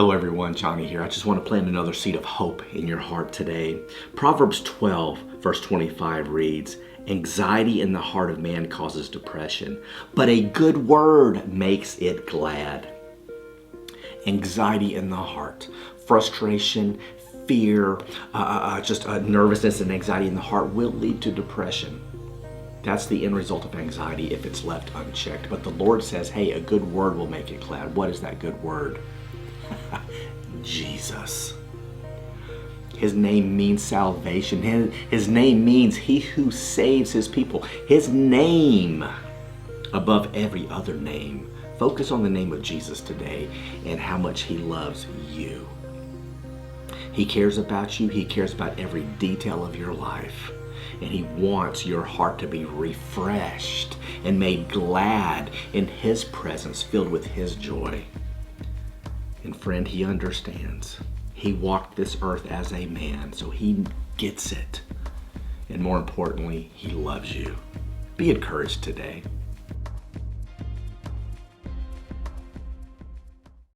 Hello everyone, Johnny here. I just want to plant another seed of hope in your heart today. Proverbs 12 verse 25 reads, "Anxiety in the heart of man causes depression, but a good word makes it glad." Anxiety in the heart, frustration, fear, nervousness and anxiety in the heart will lead to depression. That's the end result of anxiety if it's left unchecked. But the Lord says, hey, a good word will make it glad. What is that good word? Jesus. His name means salvation. His name means he who saves his people. His name above every other name. Focus on the name of Jesus today and how much he loves you. He cares about you. He cares about every detail of your life. And he wants your heart to be refreshed and made glad in his presence, filled with his joy. And friend, he understands. He walked this earth as a man, so he gets it. And more importantly, he loves you. Be encouraged today.